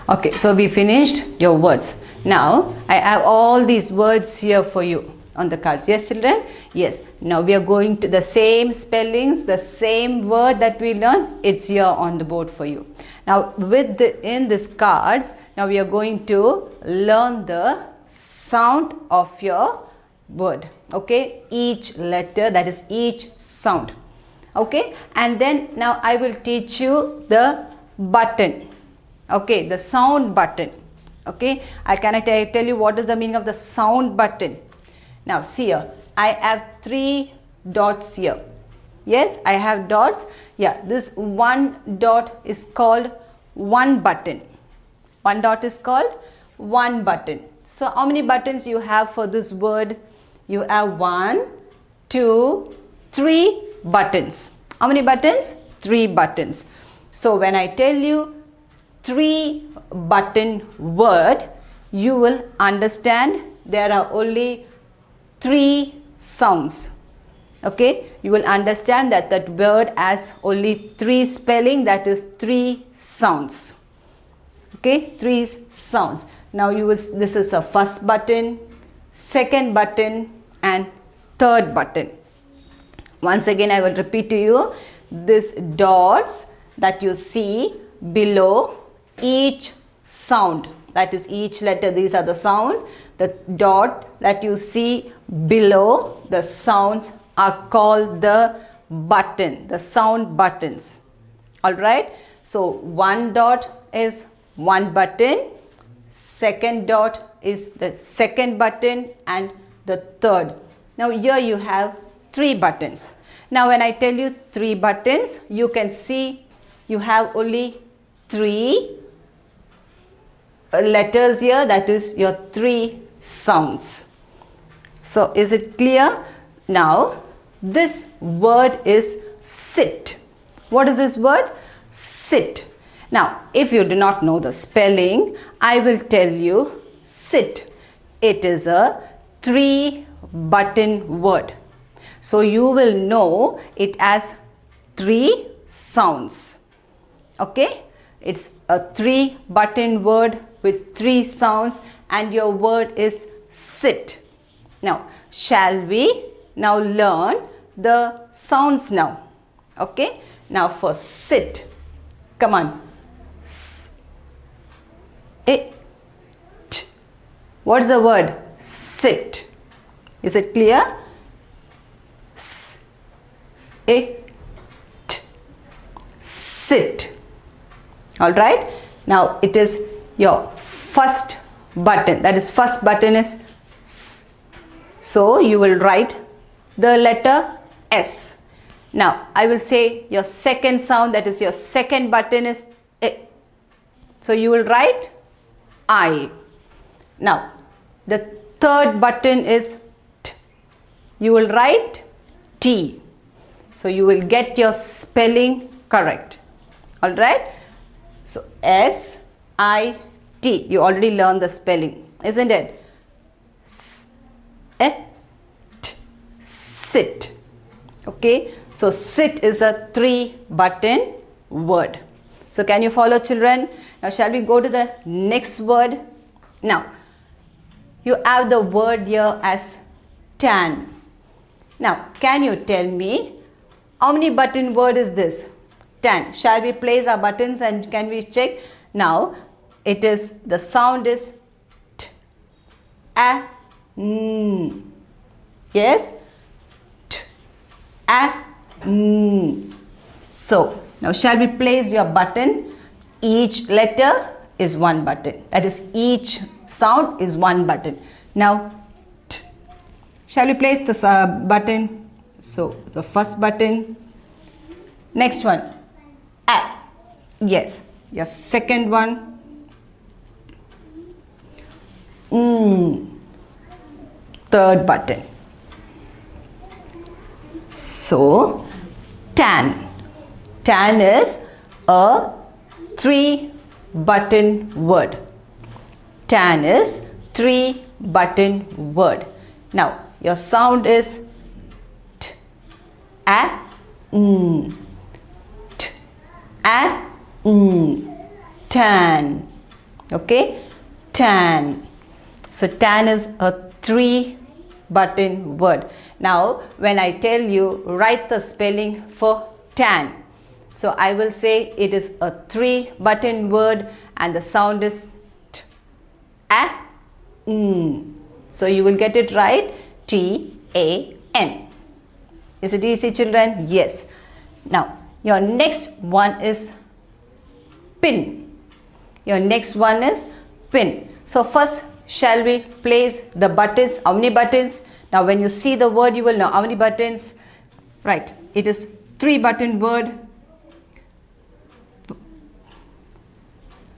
Okay, so we finished your words. Now I have all these words here for you on the cards. Yes, children? Yes. Now we are going to the same spellings, the same word that we learned. It's here on the board for you. Now in this cards, now we are going to learn the sound of your word. Okay, each letter, that is each sound. Okay, and then now I will teach you the button. Okay, the sound button. Okay, can I tell you what is the meaning of the sound button? Now see here, I have 3 dots here. Yes, I have dots. Yeah, this one dot is called one button. One dot is called one button. So how many buttons you have for this word? You have 1, 2, 3 buttons. How many buttons? 3 buttons. So when I tell you 3 button word, you will understand there are only 3 sounds. Okay, you will understand that that word has only 3 spelling, that is 3 sounds. Okay, 3 sounds. Now this is a first button, second button and third button. Once again I will repeat to you, these dots that you see below each sound, that is each letter, these are the sounds. The dot that you see below the sounds are called the button, the sound buttons. Alright, so one dot is one button, second dot is the second button and the third. Now here you have 3 buttons. Now when I tell you 3 buttons, you can see you have only 3 letters here, that is your 3 sounds. So is it clear? Now this word is sit. What is this word? Sit. Now if you do not know the spelling, I will tell you sit. It is a 3 button word. So you will know it has 3 sounds. Okay, it's a 3 button word with 3 sounds and your word is sit. Now shall we now learn the sounds now? Okay, now for sit, come on. S, it, t. What is the word? Sit. Is it clear? S, it, t. Sit. Alright, now it is your first button, that is first button is S. So you will write the letter S. Now I will say your second sound, that is your second button is I. So you will write I. Now the third button is T. You will write T. So you will get your spelling correct. Alright. So S, I, T. You already learned the spelling, isn't it? S, et, sit. Okay. So sit is a 3 button word. So can you follow, children? Now shall we go to the next word? Now you have the word here as tan. Now can you tell me how many button word is this? Tan. Shall we place our buttons and can we check? Now it is, the sound is t, a, n. Yes, t, a, n. So now shall we place your button? Each letter is one button, that is each sound is one button. Now t. Shall we place this button? So the first button, next one a. Yes, your second one third button. So tan. Tan is a 3 button word. Tan is 3 button word. Now your sound is t, a, n. T, a, n. Tan. Okay, tan. So tan is a 3-button word. Now when I tell you write the spelling for tan, so I will say it is a 3-button word and the sound is t, a, n. So you will get it right, T-A-N. Is it easy, children? Yes. Now your next one is pin. Your next one is pin. So first shall we place the buttons? How many buttons? Now when you see the word you will know how many buttons. Right, it is 3-button word.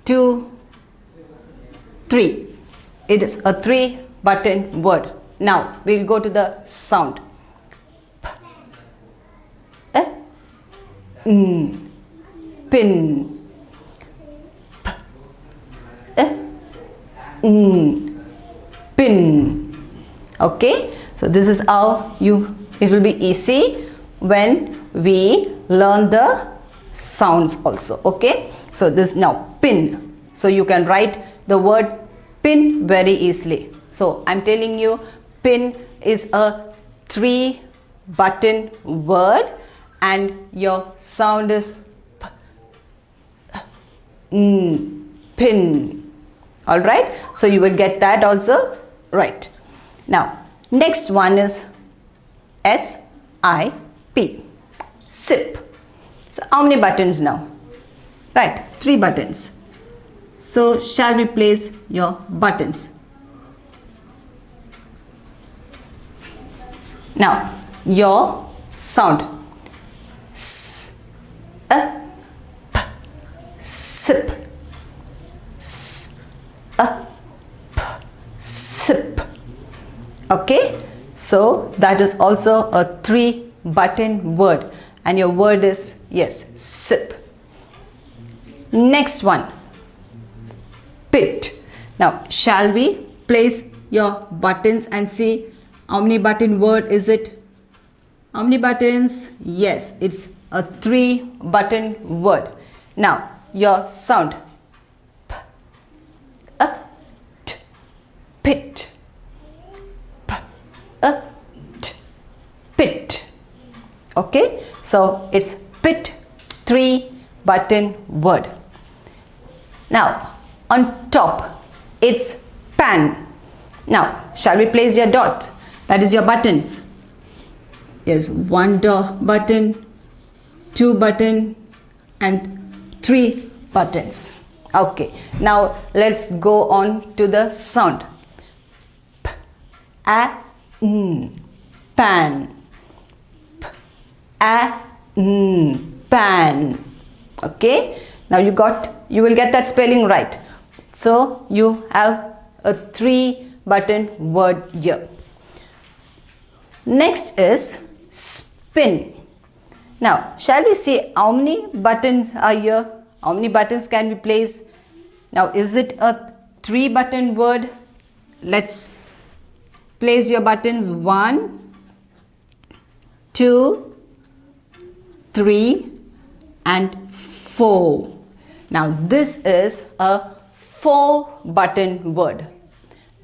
2, 3. It is a 3-button word. Now we will go to the sound. P, n, pin. P, n, pin. Okay, so this is how it will be easy when we learn the sounds also. Okay, so this now pin. So you can write the word pin very easily. So I'm telling you, pin is a 3-button word and your sound is p, n, pin. All right, so you will get that also right. Now next one is S-I-P, sip. So how many buttons now? Right, 3 buttons. So shall we place your buttons? Now your sound s, a, p, sip, s, a, p, sip. Okay, so that is also a 3-button word and your word is, yes, sip. Next one, pit. Now shall we place your buttons and see how many button word is it? How many buttons? Yes, it's a 3-button word. Now your sound p, a, t, pit, p, a, t, pit. Okay, so it's pit, 3-button word. Now on top it's pan. Now shall we place your dot? That is your buttons. Yes, 1 button, 2 buttons and 3 buttons. Okay, now let's go on to the sound. P, a, n, pan. P, a, n, pan. Okay, now you will get that spelling right. So you have a 3-button word here. Next is spin. Now shall we see how many buttons are here? How many buttons can we place? Now is it a 3-button word? Let's place your buttons 1, 2, 3 and 4. Now this is a 4-button word.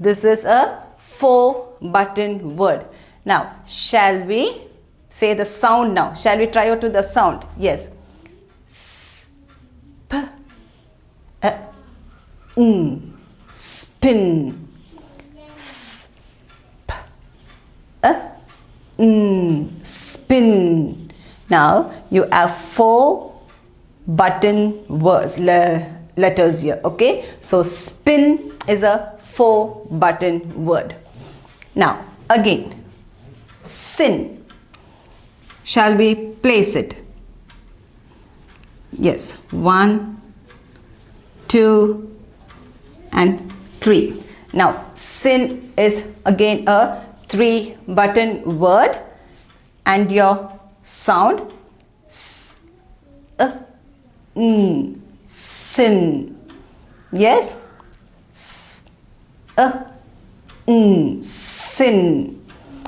This is a 4-button word. Now shall we say the sound now? Shall we try out with the sound? Yes. S, p, a, n, spin. S, p, a, n, spin. Now you have 4-button words, letters here. Okay, so spin is a 4-button word. Now again, sin. Shall we place it? Yes, 1, 2 and 3. Now sin is again a 3-button word and your sound s, n, sin. Yes, s, n, sin.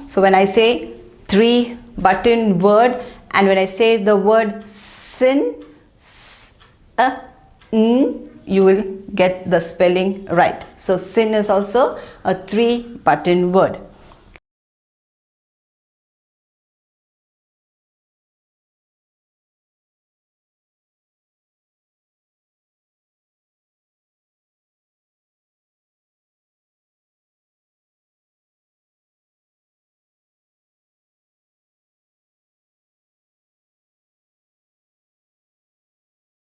So when I say 3-button word and when I say the word sin, s, n, you will get the spelling right. So sin is also a 3-button word.